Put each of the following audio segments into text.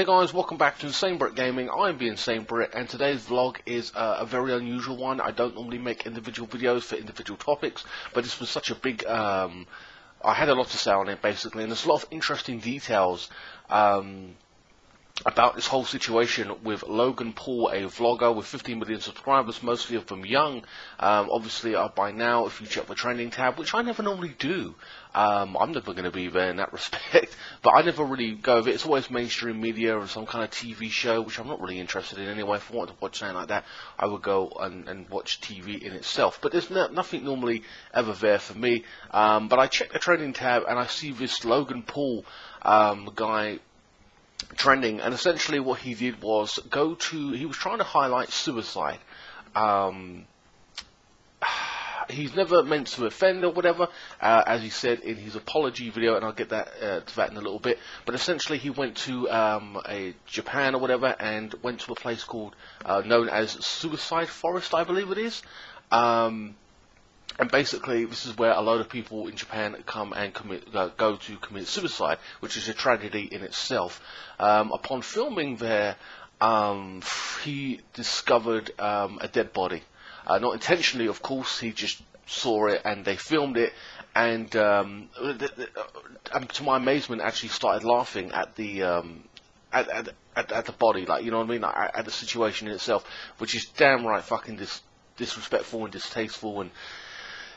Hey guys, welcome back to INSANEBRIT Gaming. I'm the INSANEBRIT, and today's vlog is a very unusual one. I don't normally make individual videos for individual topics, but this was such a big, I had a lot to say on it basically, and there's a lot of interesting details about this whole situation with Logan Paul, a vlogger with 15 million subscribers, mostly of them young. Obviously, by now, if you check the trending tab, which I never normally do, I'm never going to be there in that respect, but I never really go with it. It's always mainstream media or some kind of TV show, which I'm not really interested in anyway. If I wanted to watch something like that, I would go and watch TV in itself. But there's nothing normally ever there for me. But I check the trending tab and I see this Logan Paul guy trending, and essentially what he did was he was trying to highlight suicide. He's never meant to offend or whatever, as he said in his apology video, and I'll get to that in a little bit. But essentially he went to Japan or whatever, and went to a place called known as Suicide Forest, I believe it is. And basically, this is where a lot of people in Japan come and go to commit suicide, which is a tragedy in itself. Upon filming there, he discovered a dead body. Not intentionally, of course. He just saw it, and they filmed it. And to my amazement, actually started laughing at the at the body, like, you know what I mean, like, at the situation in itself, which is damn right fucking disrespectful and distasteful, and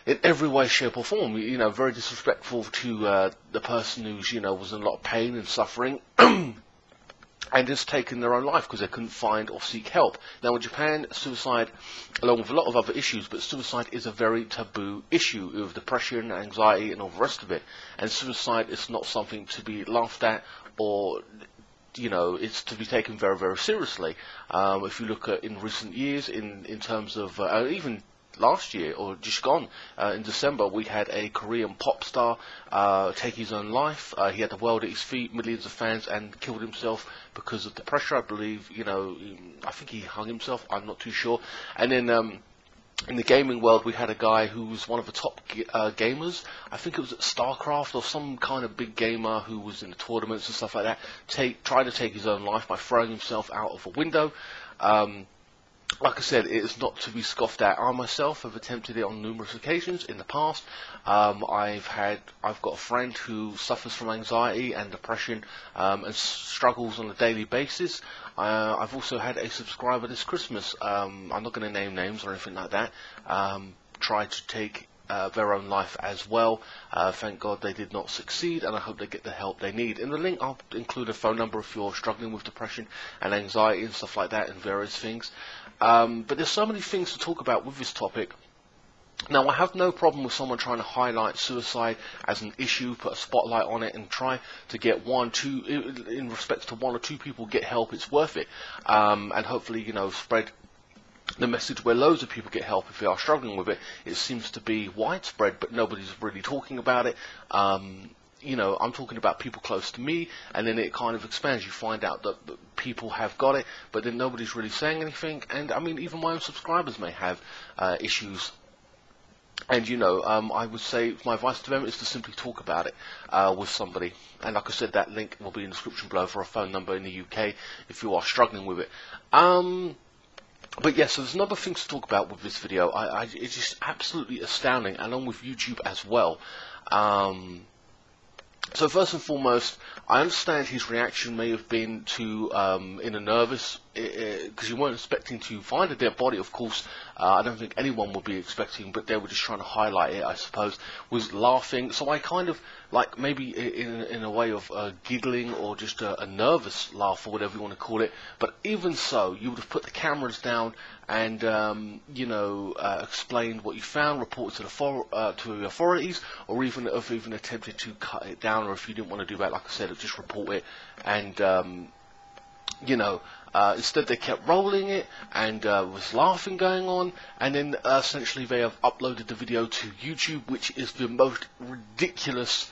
in every way, shape or form, you know, very disrespectful to the person who's, you know, was in a lot of pain and suffering and has taken their own life because they couldn't find or seek help. Now in Japan, suicide, along with a lot of other issues, but suicide is a very taboo issue with depression, anxiety and all the rest of it. And suicide is not something to be laughed at, or, you know, it's to be taken very, very seriously. If you look at in recent years, in terms of even last year or just gone, in December, we had a Korean pop star take his own life. He had the world at his feet, millions of fans, and killed himself because of the pressure, I believe. You know, I think he hung himself, I'm not too sure. And then in the gaming world, we had a guy who was one of the top gamers. I think it was at StarCraft or some kind of big gamer who was in the tournaments and stuff like that, tried to take his own life by throwing himself out of a window. Like I said, it is not to be scoffed at. I myself have attempted it on numerous occasions in the past. I've got a friend who suffers from anxiety and depression and struggles on a daily basis. I've also had a subscriber this Christmas, I'm not going to name names or anything like that, try to take their own life as well. Thank God they did not succeed, and I hope they get the help they need. In the link, I'll include a phone number if you're struggling with depression and anxiety and stuff like that, and various things. But there's so many things to talk about with this topic. Now, I have no problem with someone trying to highlight suicide as an issue, put a spotlight on it, and try to get in respect to one or two people get help. It's worth it, and hopefully, you know, spread the message where loads of people get help if they are struggling with it. It seems to be widespread, but nobody's really talking about it. You know, I'm talking about people close to me, and then it kind of expands. You find out that people have got it, but then nobody's really saying anything. And I mean, even my own subscribers may have issues. And, you know, I would say my advice to them is to simply talk about it with somebody. And like I said, that link will be in the description below for a phone number in the UK if you are struggling with it. But yeah, so there's another things to talk about with this video. It's just absolutely astounding, along with YouTube as well. So first and foremost, I understand his reaction may have been to in a nervous, because you weren't expecting to find a dead body, of course. I don't think anyone would be expecting, but they were just trying to highlight it, I suppose. Was laughing, so I kind of, like, maybe in a way of giggling, or just a nervous laugh, or whatever you want to call it. But even so, you would have put the cameras down and you know, explained what you found, reported to the authorities, or even attempted to cut it down. Or if you didn't want to do that, like I said, just report it. And you know, instead they kept rolling it, and was laughing going on, and then essentially they have uploaded the video to YouTube, which is the most ridiculous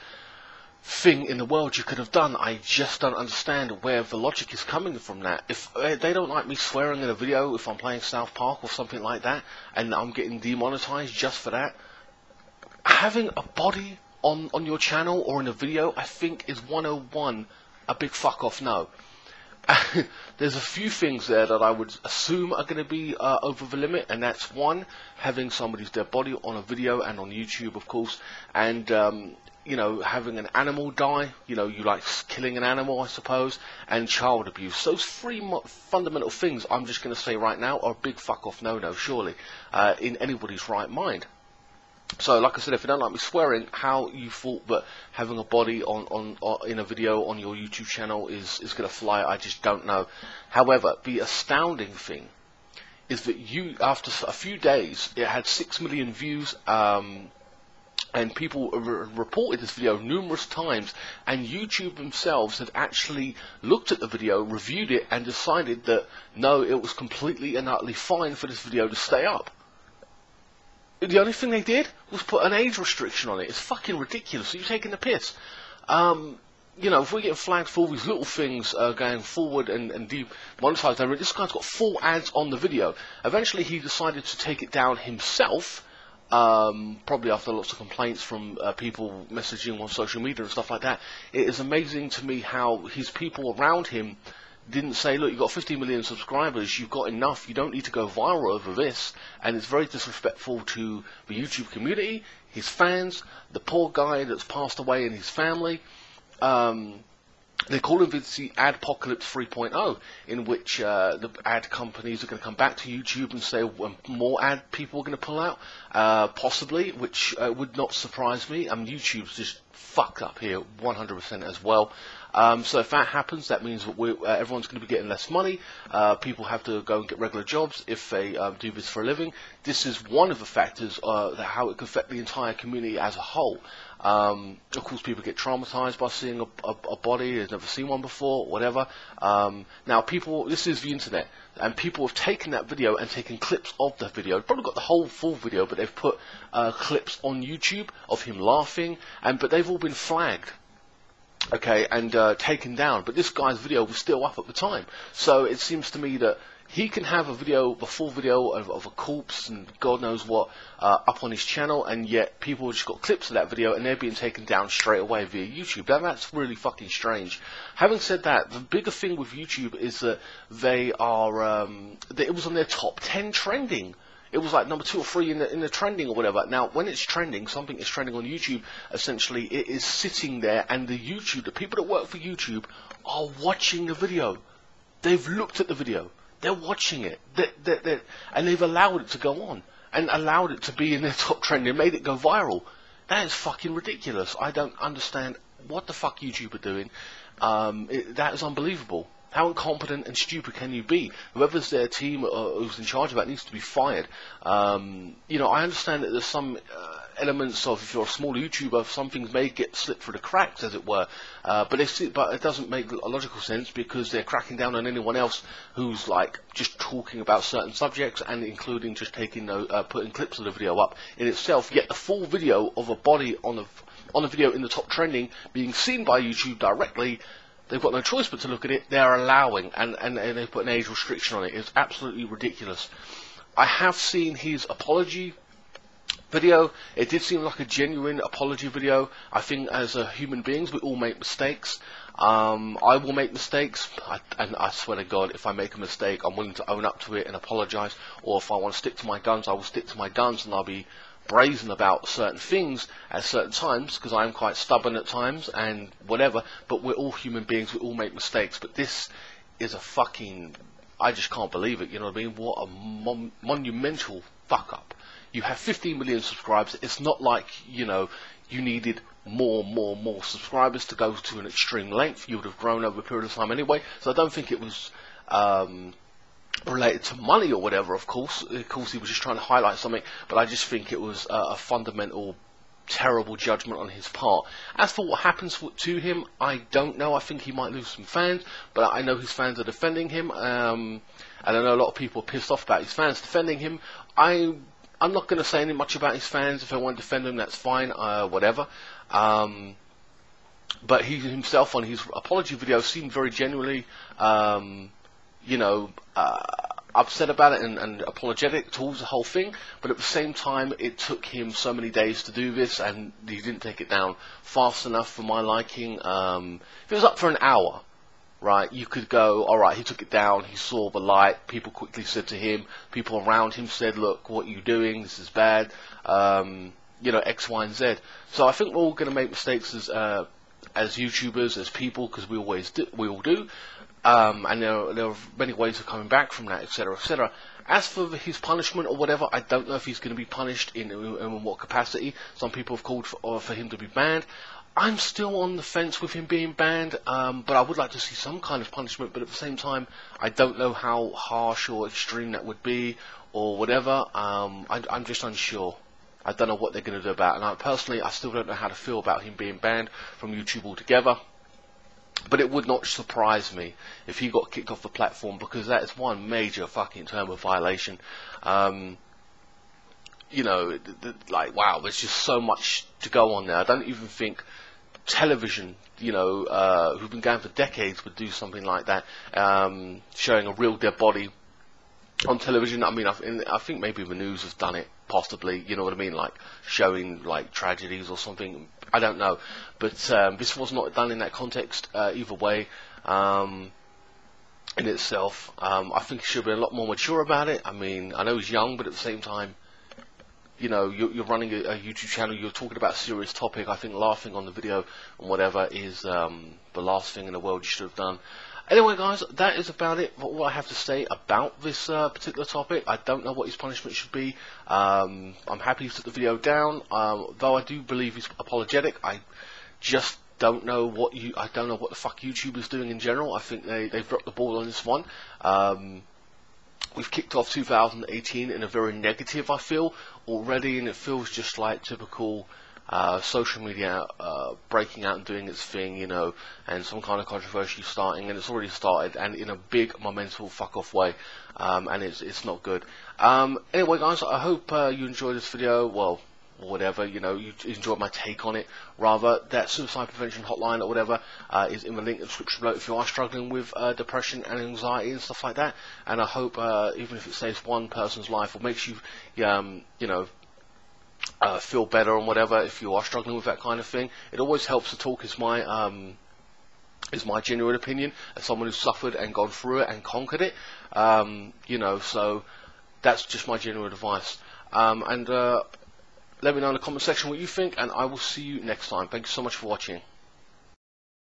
thing in the world you could have done. I just don't understand where the logic is coming from that. If they don't like me swearing in a video, if I'm playing South Park or something like that, and I'm getting demonetized just for that, having a body on your channel or in a video, I think is 101 a big fuck off no. There's a few things there that I would assume are going to be over the limit, and that's one, having somebody's dead body on a video and on YouTube, of course, and you know, having an animal die, you know, you like killing an animal, I suppose, and child abuse. Those three fundamental things, I'm just going to say right now, are a big fuck off no-no, surely, in anybody's right mind. So, like I said, if you don't like me swearing, how you thought that having a body in a video on your YouTube channel is going to fly, I just don't know. However, the astounding thing is that after a few days, it had 6 million views, and people reported this video numerous times, and YouTube themselves had actually looked at the video, reviewed it, and decided that, no, it was completely and utterly fine for this video to stay up. The only thing they did was put an age restriction on it. It's fucking ridiculous. You're taking the piss. You know, if we're getting flagged for all these little things going forward and demonetized, this guy's got 4 ads on the video. Eventually, he decided to take it down himself, probably after lots of complaints from people messaging on social media and stuff like that. It is amazing to me how his people around him didn't say, look, you've got 50 million subscribers, you've got enough, you don't need to go viral over this. And it's very disrespectful to the YouTube community, his fans, the poor guy that's passed away and his family. They call him the Adpocalypse 3.0, in which the ad companies are going to come back to YouTube and say more ad people are going to pull out, possibly, which would not surprise me. I mean, YouTube's just fucked up here 100% as well. So if that happens, that means that everyone's going to be getting less money. People have to go and get regular jobs if they do this for a living. This is one of the factors how it could affect the entire community as a whole. Of course, people get traumatized by seeing a body they've never seen one before, whatever. Now, this is the internet, and people have taken that video and taken clips of the video. They've probably got the whole full video, but they've put clips on YouTube of him laughing, but they've all been flagged. Okay, and taken down, but this guy's video was still up at the time. So it seems to me that he can have a full video of a corpse and God knows what up on his channel, and yet people have just got clips of that video and they're being taken down straight away via YouTube. Now, that's really fucking strange. Having said that, the bigger thing with YouTube is that they are that it was on their top 10 trending. It was like number 2 or 3 in the trending or whatever. Now, when it's trending, something is trending on YouTube, essentially it is sitting there, and the people that work for YouTube are watching the video. They've looked at the video. They're watching it. And they've allowed it to go on, and allowed it to be in their top trend, and made it go viral. That is fucking ridiculous. I don't understand what the fuck YouTube are doing. That is unbelievable. How incompetent and stupid can you be? Whoever's their team who's in charge of that needs to be fired. You know, I understand that there's some elements of, if you're a small YouTuber, some things may get slipped through the cracks, as it were. But it doesn't make a logical sense, because they're cracking down on anyone else who's like just talking about certain subjects, and including just taking putting clips of the video up in itself. Yet the full video of a body on a video in the top trending being seen by YouTube directly, they've got no choice but to look at it. They're allowing, and they've put an age restriction on it. It's absolutely ridiculous. I have seen his apology video. It did seem like a genuine apology video. I think as human beings, we all make mistakes. I will make mistakes, and I swear to God, if I make a mistake, I'm willing to own up to it and apologise. Or if I want to stick to my guns, I will stick to my guns, and I'll be brazen about certain things at certain times, because I am quite stubborn at times and whatever. But we're all human beings, we all make mistakes. But this is a fucking, I just can't believe it, you know what I mean? What a monumental fuck up. You have 15 million subscribers. It's not like, you know, you needed more subscribers to go to an extreme length. You would have grown over a period of time anyway. So I don't think it was related to money or whatever. Of course he was just trying to highlight something, but I just think it was a fundamental terrible judgment on his part. As for what happens to him, I don't know. I think he might lose some fans, but I know his fans are defending him, and I know a lot of people are pissed off about his fans defending him. I'm not going to say any much about his fans. If they want to defend him, that's fine, whatever. But he himself, on his apology video, seemed very genuinely you know, upset about it and apologetic towards the whole thing. But at the same time, it took him so many days to do this, and he didn't take it down fast enough for my liking. If it was up for an hour, right? You could go, all right, he took it down, he saw the light, people quickly said to him, people around him said, look, what are you doing? This is bad. You know, X, Y, and Z. So I think we're all going to make mistakes as YouTubers, as people, because we all do. And there are many ways of coming back from that, etc., etc. As for his punishment or whatever, I don't know if he's going to be punished in what capacity. Some people have called for him to be banned. I'm still on the fence with him being banned, but I would like to see some kind of punishment. But at the same time, I don't know how harsh or extreme that would be, or whatever. I'm just unsure. I don't know what they're going to do about it. And personally, I still don't know how to feel about him being banned from YouTube altogether. But it would not surprise me if he got kicked off the platform, because that is one major fucking term of violation. You know, like, wow, there's just so much to go on there. I don't even think television, you know, who've been going for decades, would do something like that, showing a real dead body on television. I mean, I think maybe the news has done it, possibly, you know what I mean, like showing like tragedies or something. I don't know, but this was not done in that context either way. In itself, I think he should be a lot more mature about it. I mean, I know he's young, but at the same time, you know, you're running a YouTube channel, you're talking about a serious topic. I think laughing on the video and whatever is the last thing in the world you should have done. Anyway, guys, that is about it for all I have to say about this particular topic. I don't know what his punishment should be. I'm happy he took the video down, though I do believe he's apologetic. I just don't know what the fuck YouTube is doing in general. I think they've dropped the ball on this one. We've kicked off 2018 in a very negative, I feel, already, and it feels just like typical social media breaking out and doing its thing, you know, and some kind of controversy starting, and it's already started, and in a big momental fuck off way, and it's not good. Anyway, guys, I hope you enjoyed this video. Well, or whatever, you know, you enjoyed my take on it. Rather, that suicide prevention hotline or whatever is in the link in the description below if you are struggling with depression and anxiety and stuff like that. And I hope even if it saves one person's life or makes you you know, feel better and whatever, if you are struggling with that kind of thing, it always helps to talk. Is my genuine opinion as someone who's suffered and gone through it and conquered it. You know, so that's just my genuine advice. And let me know in the comment section what you think, and I will see you next time. Thank you so much for watching.